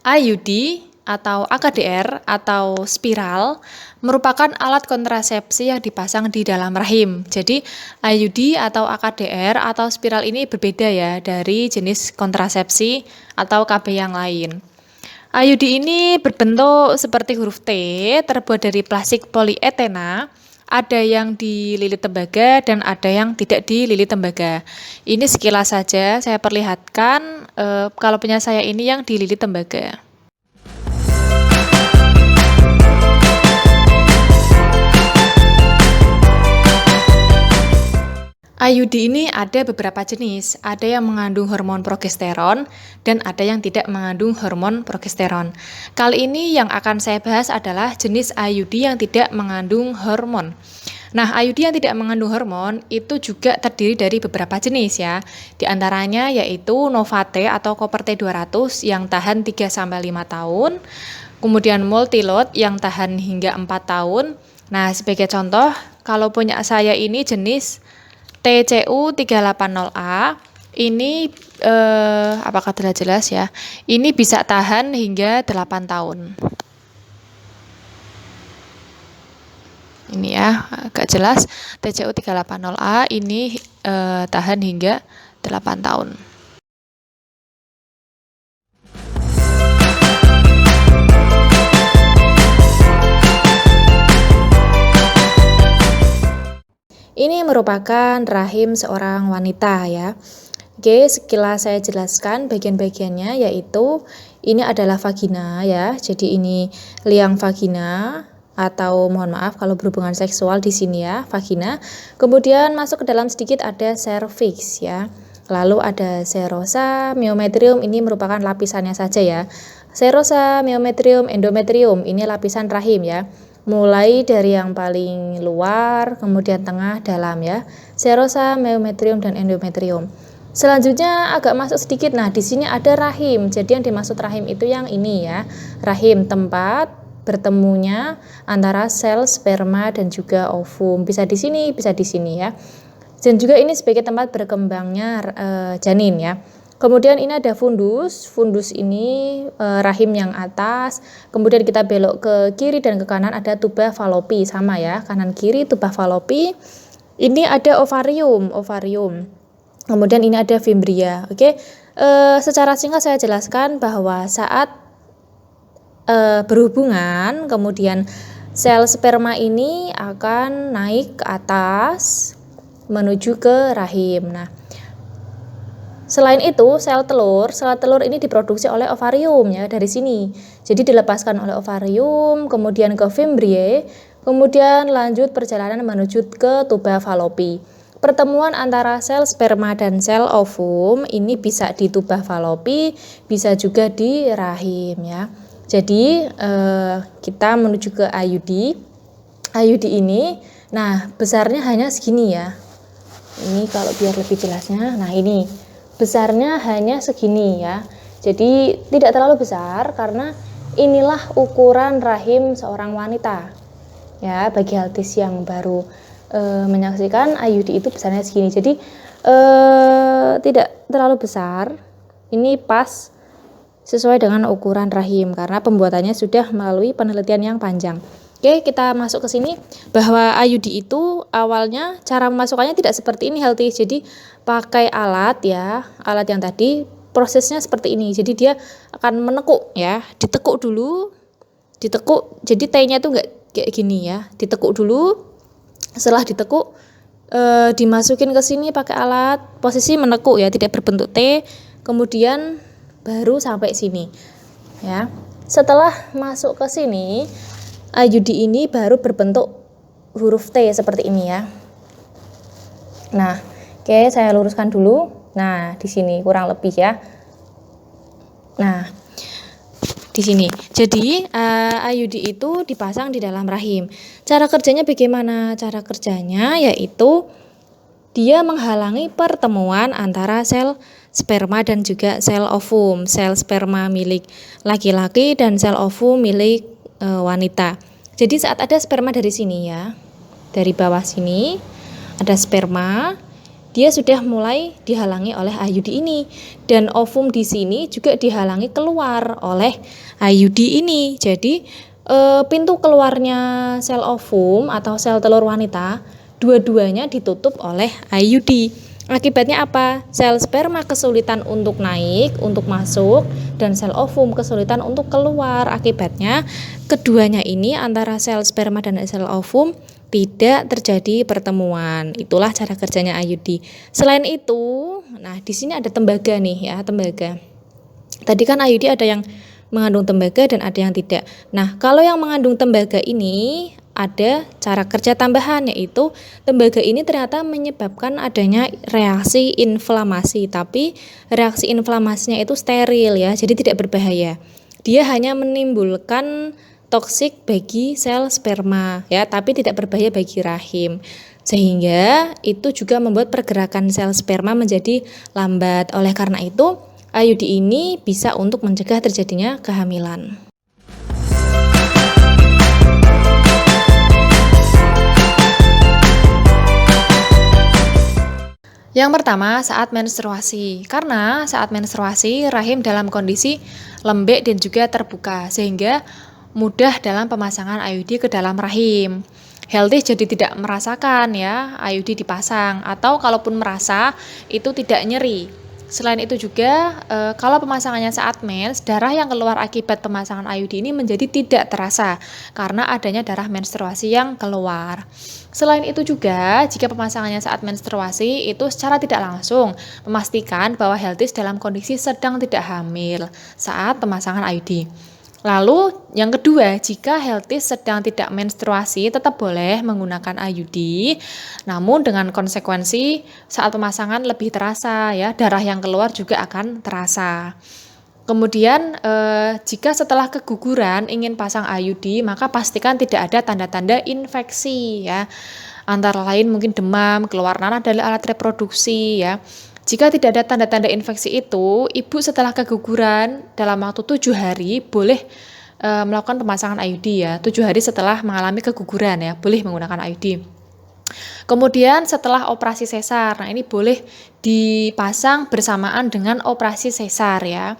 IUD atau AKDR atau spiral merupakan alat kontrasepsi yang dipasang di dalam rahim. Jadi IUD atau AKDR atau spiral ini berbeda ya dari jenis kontrasepsi atau KB yang lain. IUD ini berbentuk seperti huruf T, terbuat dari plastik polietena. Ada yang dililit tembaga dan ada yang tidak dililit tembaga. Ini sekilas saja saya perlihatkan kalau punya saya ini yang dililit tembaga. IUD ini ada beberapa jenis, ada yang mengandung hormon progesteron dan ada yang tidak mengandung hormon progesteron. Kali ini yang akan saya bahas adalah jenis IUD yang tidak mengandung hormon. Nah, IUD yang tidak mengandung hormon itu juga terdiri dari beberapa jenis ya. Di antaranya yaitu Novate atau Copper T200 yang tahan 3-5 tahun, kemudian Multilot yang tahan hingga 4 tahun. Nah, sebagai contoh, kalau punya saya ini jenis TCU 380A ini apakah telah jelas ya? Ini bisa tahan hingga 8 tahun. Ini ya, agak jelas. TCU 380A ini tahan hingga 8 tahun. Ini merupakan rahim seorang wanita ya. Oke, sekilas saya jelaskan bagian-bagiannya, yaitu ini adalah vagina ya. Jadi ini liang vagina atau mohon maaf kalau berhubungan seksual di sini ya, vagina. Kemudian masuk ke dalam sedikit ada cervix ya. Lalu ada serosa, myometrium, ini merupakan lapisannya saja ya. Serosa, myometrium, endometrium, ini lapisan rahim ya. Mulai dari yang paling luar, kemudian tengah, dalam ya. Serosa, myometrium, dan endometrium. Selanjutnya agak masuk sedikit. Nah, di sini ada rahim. Jadi yang dimaksud rahim itu yang ini ya. Rahim, tempat bertemunya antara sel sperma dan juga ovum. Bisa di sini, bisa di sini ya. Dan juga ini sebagai tempat berkembangnya janin ya. Kemudian ini ada fundus. Fundus ini rahim yang atas. Kemudian kita belok ke kiri dan ke kanan ada tuba falopi, sama ya. Kanan kiri tuba falopi. Ini ada ovarium. Kemudian ini ada fimbria. Oke. Secara singkat saya jelaskan bahwa saat berhubungan, kemudian sel sperma ini akan naik ke atas menuju ke rahim. Nah, selain itu, sel telur ini diproduksi oleh ovarium ya, dari sini. Jadi dilepaskan oleh ovarium, kemudian ke fimbriae, kemudian lanjut perjalanan menuju ke tuba falopi. Pertemuan antara sel sperma dan sel ovum ini bisa di tuba falopi, bisa juga di rahim ya. Jadi kita menuju ke IUD. IUD ini, nah besarnya hanya segini ya. Ini kalau biar lebih jelasnya, nah ini besarnya hanya segini ya. Jadi tidak terlalu besar karena inilah ukuran rahim seorang wanita. Ya, bagi Haltis yang baru menyaksikan, IUD itu besarnya segini. Jadi tidak terlalu besar. Ini pas sesuai dengan ukuran rahim karena pembuatannya sudah melalui penelitian yang panjang. Oke, kita masuk ke sini bahwa IUD itu awalnya cara memasukkannya tidak seperti ini Haltis. Jadi pakai alat ya, alat yang tadi prosesnya seperti ini. Jadi dia akan menekuk ya, ditekuk dulu, ditekuk. Jadi T-nya tuh enggak kayak gini ya, ditekuk dulu. Setelah ditekuk dimasukin ke sini pakai alat, posisi menekuk ya, tidak berbentuk T. Kemudian baru sampai sini ya. Setelah masuk ke sini, IUD ini baru berbentuk huruf T seperti ini ya. Nah, oke, saya luruskan dulu. Nah, di sini kurang lebih ya. Nah, di sini. Jadi, IUD itu dipasang di dalam rahim. Cara kerjanya bagaimana? Cara kerjanya yaitu dia menghalangi pertemuan antara sel sperma dan juga sel ovum. Sel sperma milik laki-laki dan sel ovum milik wanita. Jadi saat ada sperma dari sini ya, dari bawah sini ada sperma, dia sudah mulai dihalangi oleh IUD ini, dan ovum di sini juga dihalangi keluar oleh IUD ini. Jadi pintu keluarnya sel ovum atau sel telur wanita dua-duanya ditutup oleh IUD. Akibatnya apa? Sel sperma kesulitan untuk naik, untuk masuk, dan sel ovum kesulitan untuk keluar. Akibatnya keduanya ini antara sel sperma dan sel ovum tidak terjadi pertemuan. Itulah cara kerjanya IUD. Selain itu, nah di sini ada tembaga nih ya, tembaga. Tadi kan IUD ada yang mengandung tembaga dan ada yang tidak. Nah, kalau yang mengandung tembaga ini ada cara kerja tambahan, yaitu tembaga ini ternyata menyebabkan adanya reaksi inflamasi, tapi reaksi inflamasinya itu steril ya, jadi tidak berbahaya. Dia hanya menimbulkan toksik bagi sel sperma ya, tapi tidak berbahaya bagi rahim. Sehingga itu juga membuat pergerakan sel sperma menjadi lambat. Oleh karena itu, IUD ini bisa untuk mencegah terjadinya kehamilan. Yang pertama, saat menstruasi. Karena saat menstruasi, rahim dalam kondisi lembek dan juga terbuka, sehingga mudah dalam pemasangan IUD ke dalam rahim. Healthy jadi tidak merasakan ya IUD dipasang, atau kalaupun merasa itu tidak nyeri. Selain itu juga kalau pemasangannya saat mens, darah yang keluar akibat pemasangan IUD ini menjadi tidak terasa karena adanya darah menstruasi yang keluar. Selain itu juga jika pemasangannya saat menstruasi itu secara tidak langsung memastikan bahwa healthy dalam kondisi sedang tidak hamil saat pemasangan IUD. Lalu yang kedua, jika healthy sedang tidak menstruasi tetap boleh menggunakan IUD, namun dengan konsekuensi saat pemasangan lebih terasa ya, darah yang keluar juga akan terasa. Kemudian jika setelah keguguran ingin pasang IUD, maka pastikan tidak ada tanda-tanda infeksi ya. Antara lain mungkin demam, keluar nanah dari alat reproduksi ya. Jika tidak ada tanda-tanda infeksi itu, ibu setelah keguguran dalam waktu 7 hari boleh melakukan pemasangan IUD ya. 7 hari setelah mengalami keguguran ya, boleh menggunakan IUD. Kemudian setelah operasi sesar, nah ini boleh dipasang bersamaan dengan operasi sesar ya.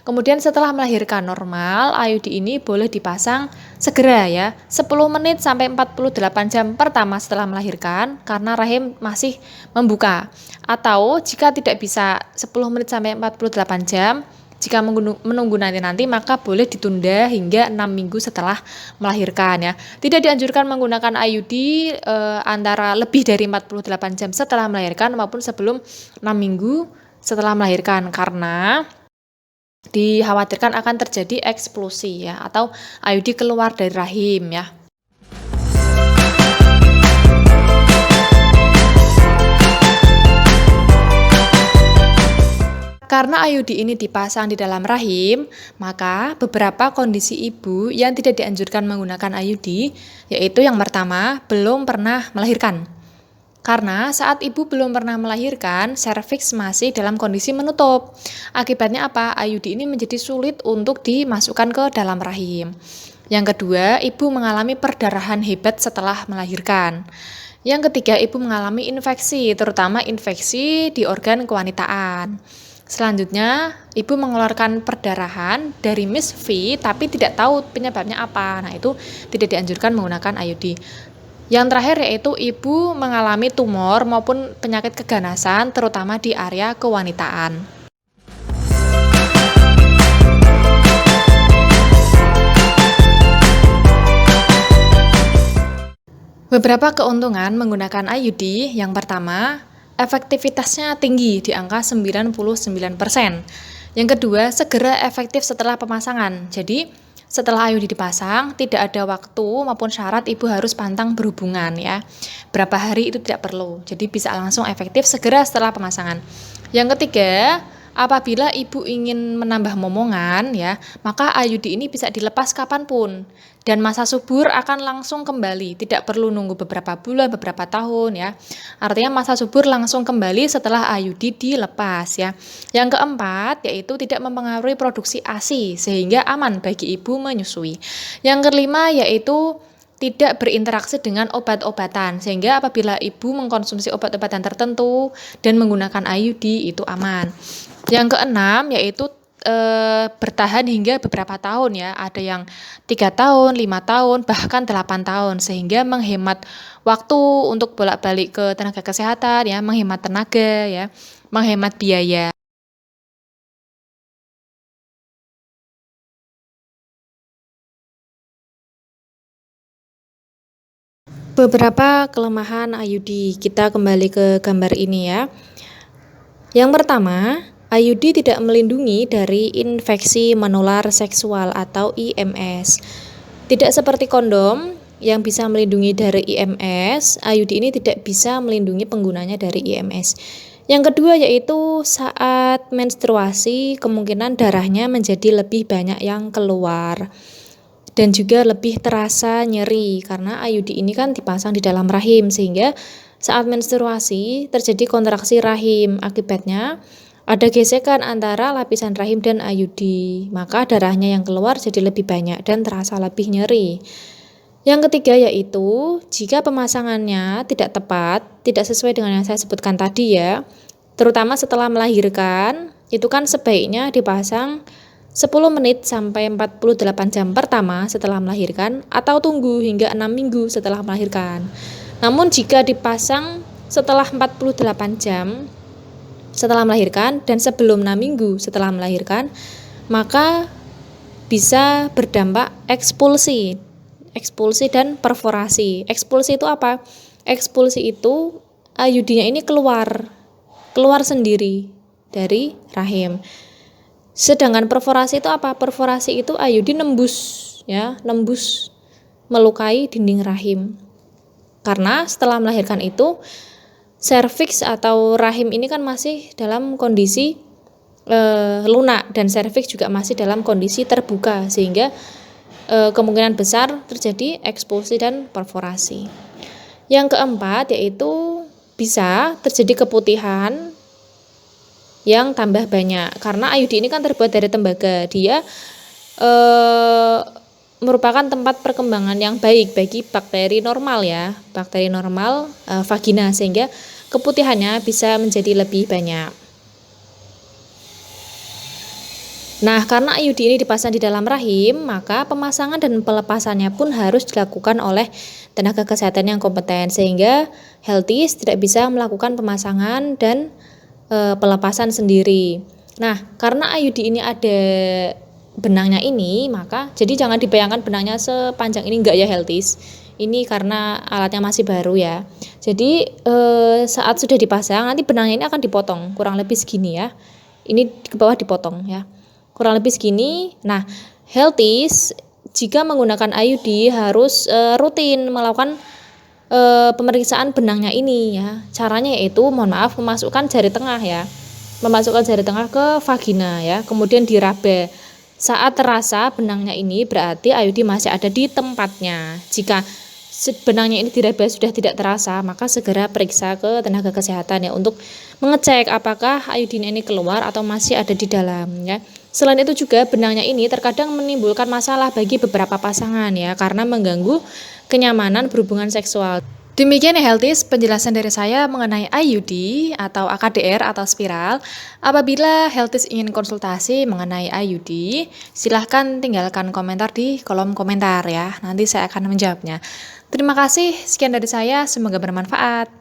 Kemudian setelah melahirkan normal, IUD ini boleh dipasang segera ya, 10 menit sampai 48 jam pertama setelah melahirkan karena rahim masih membuka. Atau jika tidak bisa 10 menit sampai 48 jam, jika menunggu nanti maka boleh ditunda hingga 6 minggu setelah melahirkan ya. Tidak dianjurkan menggunakan IUD antara lebih dari 48 jam setelah melahirkan maupun sebelum 6 minggu setelah melahirkan karena dikhawatirkan akan terjadi eksplosi ya, atau IUD keluar dari rahim ya. Karena IUD ini dipasang di dalam rahim, maka beberapa kondisi ibu yang tidak dianjurkan menggunakan IUD, yaitu yang pertama, belum pernah melahirkan. Karena saat ibu belum pernah melahirkan, serviks masih dalam kondisi menutup. Akibatnya apa? IUD ini menjadi sulit untuk dimasukkan ke dalam rahim. Yang kedua, ibu mengalami perdarahan hebat setelah melahirkan. Yang ketiga, ibu mengalami infeksi, terutama infeksi di organ kewanitaan. Selanjutnya, ibu mengeluarkan perdarahan dari Miss V tapi tidak tahu penyebabnya apa. Nah, itu tidak dianjurkan menggunakan IUD. Yang terakhir yaitu ibu mengalami tumor maupun penyakit keganasan terutama di area kewanitaan. Beberapa keuntungan menggunakan IUD, yang pertama, efektivitasnya tinggi di angka 99%. Yang kedua, segera efektif setelah pemasangan. Jadi, setelah IUD dipasang, tidak ada waktu maupun syarat ibu harus pantang berhubungan ya. Berapa hari itu tidak perlu. Jadi bisa langsung efektif segera setelah pemasangan. Yang ketiga, apabila ibu ingin menambah momongan ya, maka IUD ini bisa dilepas kapanpun. Dan masa subur akan langsung kembali, tidak perlu nunggu beberapa bulan, beberapa tahun ya. Artinya masa subur langsung kembali setelah IUD dilepas ya. Yang keempat yaitu tidak mempengaruhi produksi ASI sehingga aman bagi ibu menyusui. Yang kelima yaitu tidak berinteraksi dengan obat-obatan, sehingga apabila ibu mengkonsumsi obat-obatan tertentu dan menggunakan IUD itu aman. Yang keenam yaitu bertahan hingga beberapa tahun ya, ada yang 3 tahun, 5 tahun, bahkan 8 tahun, sehingga menghemat waktu untuk bolak-balik ke tenaga kesehatan ya, menghemat tenaga ya, menghemat biaya. Beberapa kelemahan IUD, kita kembali ke gambar ini ya. Yang pertama, IUD tidak melindungi dari infeksi menular seksual atau IMS. Tidak seperti kondom yang bisa melindungi dari IMS, IUD ini tidak bisa melindungi penggunanya dari IMS. Yang kedua yaitu saat menstruasi kemungkinan darahnya menjadi lebih banyak yang keluar dan juga lebih terasa nyeri karena IUD ini kan dipasang di dalam rahim, sehingga saat menstruasi terjadi kontraksi rahim, akibatnya ada gesekan antara lapisan rahim dan IUD, maka darahnya yang keluar jadi lebih banyak dan terasa lebih nyeri. Yang ketiga yaitu jika pemasangannya tidak tepat, tidak sesuai dengan yang saya sebutkan tadi ya, terutama setelah melahirkan, itu kan sebaiknya dipasang 10 menit sampai 48 jam pertama setelah melahirkan atau tunggu hingga 6 minggu setelah melahirkan. Namun jika dipasang setelah 48 jam setelah melahirkan dan sebelum 6 minggu setelah melahirkan, maka bisa berdampak ekspulsi dan perforasi. Ekspulsi itu apa? Ekspulsi itu IUD-nya ini keluar sendiri dari rahim. Sedangkan perforasi itu apa? Perforasi itu IUD nembus melukai dinding rahim. Karena setelah melahirkan itu serviks atau rahim ini kan masih dalam kondisi lunak dan serviks juga masih dalam kondisi terbuka, sehingga kemungkinan besar terjadi ekspulsi dan perforasi. Yang keempat yaitu bisa terjadi keputihan yang tambah banyak karena IUD ini kan terbuat dari tembaga. Dia merupakan tempat perkembangan yang baik bagi bakteri normal ya, bakteri normal vagina, sehingga keputihannya bisa menjadi lebih banyak. Nah, karena IUD ini dipasang di dalam rahim, maka pemasangan dan pelepasannya pun harus dilakukan oleh tenaga kesehatan yang kompeten, sehingga Healthies tidak bisa melakukan pemasangan dan pelepasan sendiri. Nah, karena IUD ini ada benangnya ini, maka jadi jangan dibayangkan benangnya sepanjang ini, enggak ya Healthies. Ini karena alatnya masih baru ya. Jadi saat sudah dipasang nanti benangnya ini akan dipotong kurang lebih segini ya. Ini ke bawah dipotong ya. Kurang lebih segini. Nah, Healthies jika menggunakan IUD harus rutin melakukan pemeriksaan benangnya ini ya. Caranya yaitu memasukkan jari tengah ya. Memasukkan jari tengah ke vagina ya, kemudian diraba. Saat terasa benangnya ini berarti IUD masih ada di tempatnya. Jika benangnya ini diraba sudah tidak terasa, maka segera periksa ke tenaga kesehatan ya untuk mengecek apakah IUD ini keluar atau masih ada di dalam ya. Selain itu juga benangnya ini terkadang menimbulkan masalah bagi beberapa pasangan ya, karena mengganggu kenyamanan berhubungan seksual. Demikian ya Healthies, penjelasan dari saya mengenai IUD atau AKDR atau spiral. Apabila Healthies ingin konsultasi mengenai IUD, silahkan tinggalkan komentar di kolom komentar ya. Nanti saya akan menjawabnya. Terima kasih, sekian dari saya, semoga bermanfaat.